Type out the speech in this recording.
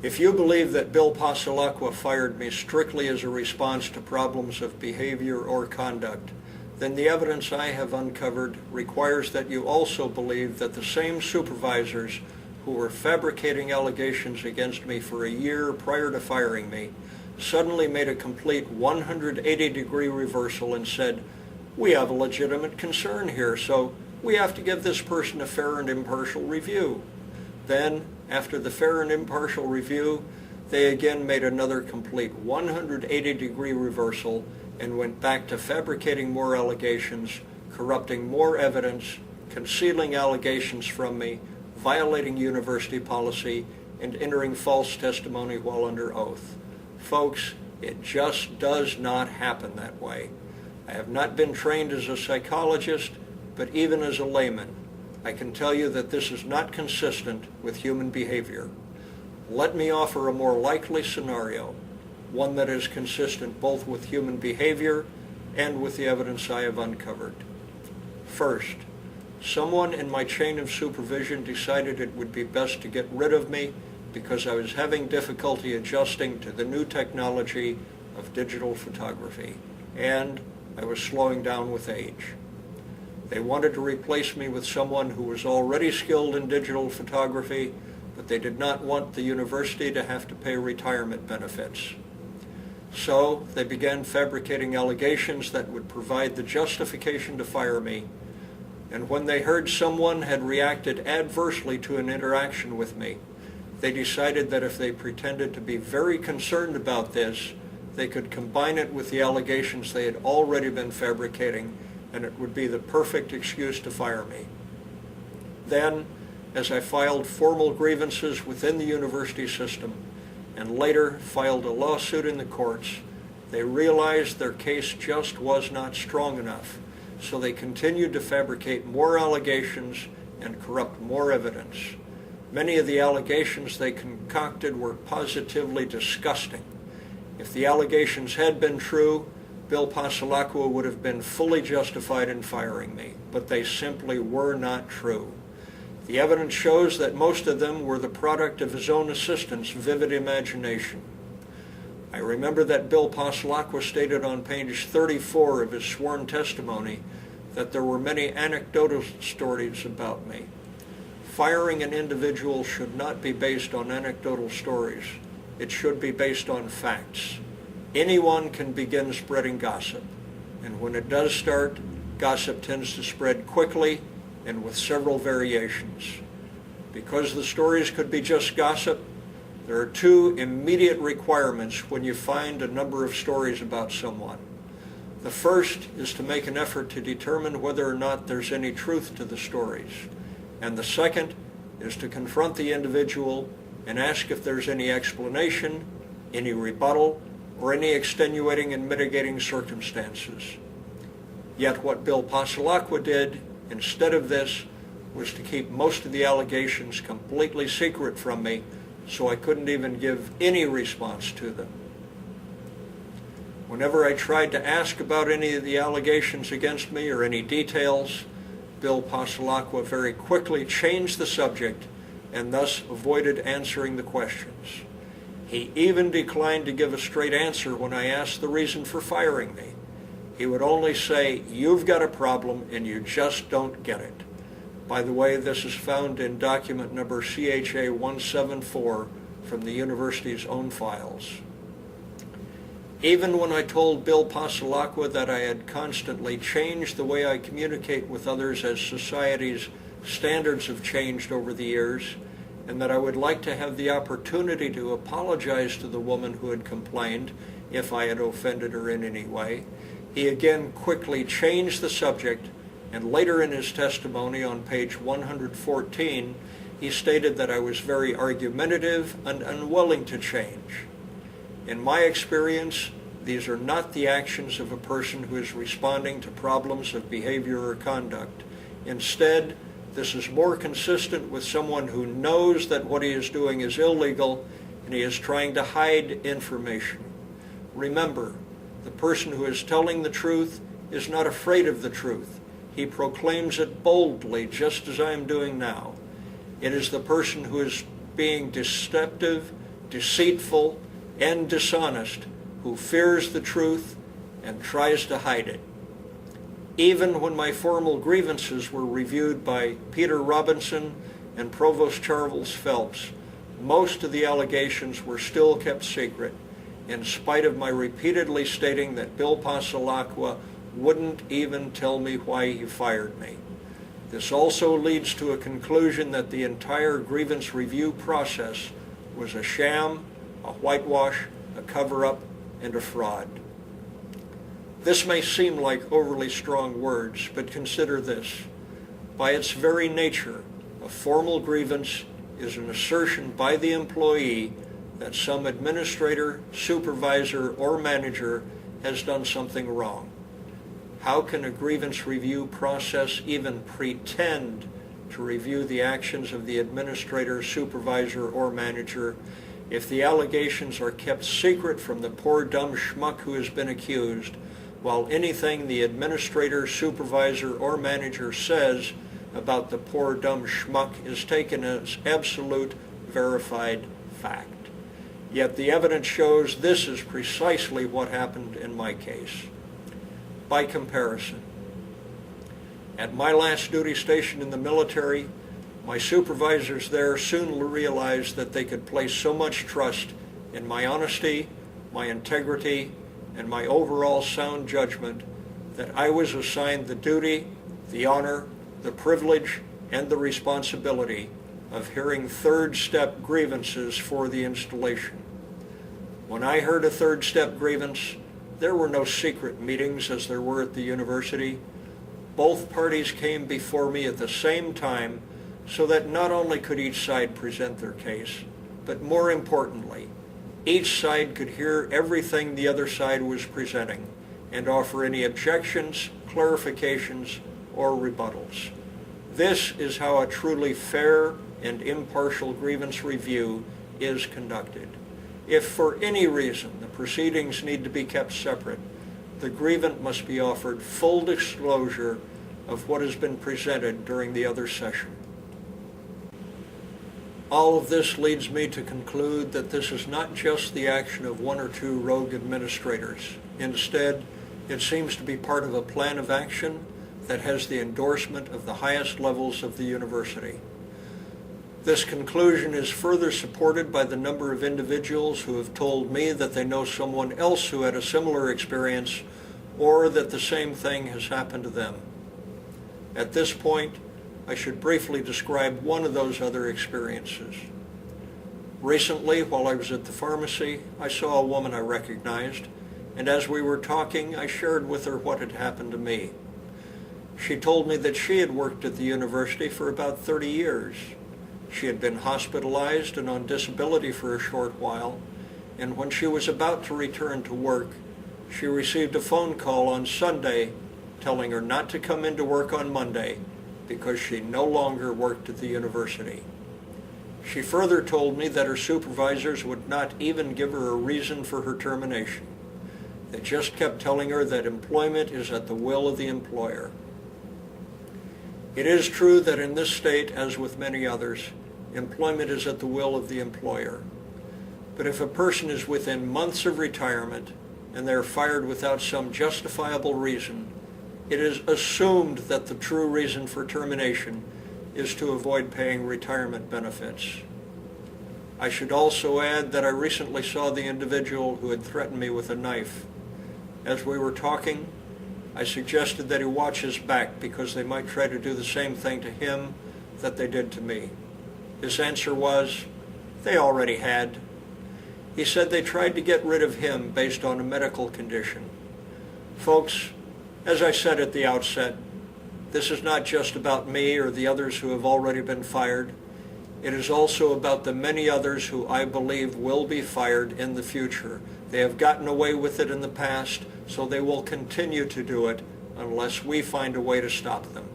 If you believe that Bill Pasalacqua fired me strictly as a response to problems of behavior or conduct, then the evidence I have uncovered requires that you also believe that the same supervisors who were fabricating allegations against me for a year prior to firing me suddenly made a complete 180-degree reversal and said, "We have a legitimate concern here, so we have to give this person a fair and impartial review." Then, after the fair and impartial review, they again made another complete 180-degree reversal and went back to fabricating more allegations, corrupting more evidence, concealing allegations from me, violating university policy, and entering false testimony while under oath. Folks, it just does not happen that way. I have not been trained as a psychologist, but even as a layman, I can tell you that this is not consistent with human behavior. Let me offer a more likely scenario, one that is consistent both with human behavior and with the evidence I have uncovered. First, someone in my chain of supervision decided it would be best to get rid of me because I was having difficulty adjusting to the new technology of digital photography, and I was slowing down with age. They wanted to replace me with someone who was already skilled in digital photography, but they did not want the university to have to pay retirement benefits. So they began fabricating allegations that would provide the justification to fire me, and when they heard someone had reacted adversely to an interaction with me, they decided that if they pretended to be very concerned about this, they could combine it with the allegations they had already been fabricating, and it would be the perfect excuse to fire me. Then, as I filed formal grievances within the university system, and later filed a lawsuit in the courts, they realized their case just was not strong enough, so they continued to fabricate more allegations and corrupt more evidence. Many of the allegations they concocted were positively disgusting. If the allegations had been true, Bill Pasalacqua would have been fully justified in firing me, but they simply were not true. The evidence shows that most of them were the product of his own assistant's vivid imagination. I remember that Bill Pasalacqua stated on page 34 of his sworn testimony that there were many anecdotal stories about me. Firing an individual should not be based on anecdotal stories. It should be based on facts. Anyone can begin spreading gossip, and when it does start, gossip tends to spread quickly and with several variations. Because the stories could be just gossip, there are two immediate requirements when you find a number of stories about someone. The first is to make an effort to determine whether or not there's any truth to the stories. And the second is to confront the individual and ask if there's any explanation, any rebuttal, or any extenuating and mitigating circumstances. Yet what Bill Pasalacqua did, instead of this, was to keep most of the allegations completely secret from me, so I couldn't even give any response to them. Whenever I tried to ask about any of the allegations against me or any details, Bill Pasalacqua very quickly changed the subject and thus avoided answering the questions. He even declined to give a straight answer when I asked the reason for firing me. He would only say, "You've got a problem and you just don't get it." By the way, this is found in document number CHA 174 from the university's own files. Even when I told Bill Pasalacqua that I had constantly changed the way I communicate with others as society's standards have changed over the years, and that I would like to have the opportunity to apologize to the woman who had complained if I had offended her in any way, he again quickly changed the subject, and later in his testimony on page 114, he stated that I was very argumentative and unwilling to change. In my experience, these are not the actions of a person who is responding to problems of behavior or conduct. Instead, this is more consistent with someone who knows that what he is doing is illegal and he is trying to hide information. Remember, the person who is telling the truth is not afraid of the truth. He proclaims it boldly, just as I am doing now. It is the person who is being deceptive, deceitful, and dishonest, who fears the truth and tries to hide it. Even when my formal grievances were reviewed by Peter Robinson and Provost Charles Phelps, most of the allegations were still kept secret, in spite of my repeatedly stating that Bill Pasalacqua wouldn't even tell me why he fired me. This also leads to a conclusion that the entire grievance review process was a sham, a whitewash, a cover-up, and a fraud. This may seem like overly strong words, but consider this. By its very nature, a formal grievance is an assertion by the employee that some administrator, supervisor, or manager has done something wrong. How can a grievance review process even pretend to review the actions of the administrator, supervisor, or manager if the allegations are kept secret from the poor dumb schmuck who has been accused, while anything the administrator, supervisor, or manager says about the poor dumb schmuck is taken as absolute verified fact? Yet the evidence shows this is precisely what happened in my case. By comparison, at my last duty station in the military, my supervisors there soon realized that they could place so much trust in my honesty, my integrity, and my overall sound judgment that I was assigned the duty, the honor, the privilege, and the responsibility of hearing third-step grievances for the installation. When I heard a third-step grievance, there were no secret meetings as there were at the university. Both parties came before me at the same time so that not only could each side present their case, but more importantly, each side could hear everything the other side was presenting and offer any objections, clarifications, or rebuttals. This is how a truly fair and impartial grievance review is conducted. If for any reason the proceedings need to be kept separate, the grievant must be offered full disclosure of what has been presented during the other session. All of this leads me to conclude that this is not just the action of one or two rogue administrators. Instead, it seems to be part of a plan of action that has the endorsement of the highest levels of the university. This conclusion is further supported by the number of individuals who have told me that they know someone else who had a similar experience or that the same thing has happened to them. At this point, I should briefly describe one of those other experiences. Recently, while I was at the pharmacy, I saw a woman I recognized, and as we were talking, I shared with her what had happened to me. She told me that she had worked at the university for about 30 years. She had been hospitalized and on disability for a short while, and when she was about to return to work, she received a phone call on Sunday telling her not to come into work on Monday because she no longer worked at the university. She further told me that her supervisors would not even give her a reason for her termination. They just kept telling her that employment is at the will of the employer. It is true that in this state, as with many others, employment is at the will of the employer. But if a person is within months of retirement and they're fired without some justifiable reason, it is assumed that the true reason for termination is to avoid paying retirement benefits. I should also add that I recently saw the individual who had threatened me with a knife. As we were talking, I suggested that he watch his back because they might try to do the same thing to him that they did to me. His answer was, they already had. He said they tried to get rid of him based on a medical condition. Folks, as I said at the outset, this is not just about me or the others who have already been fired. It is also about the many others who I believe will be fired in the future. They have gotten away with it in the past, so they will continue to do it unless we find a way to stop them.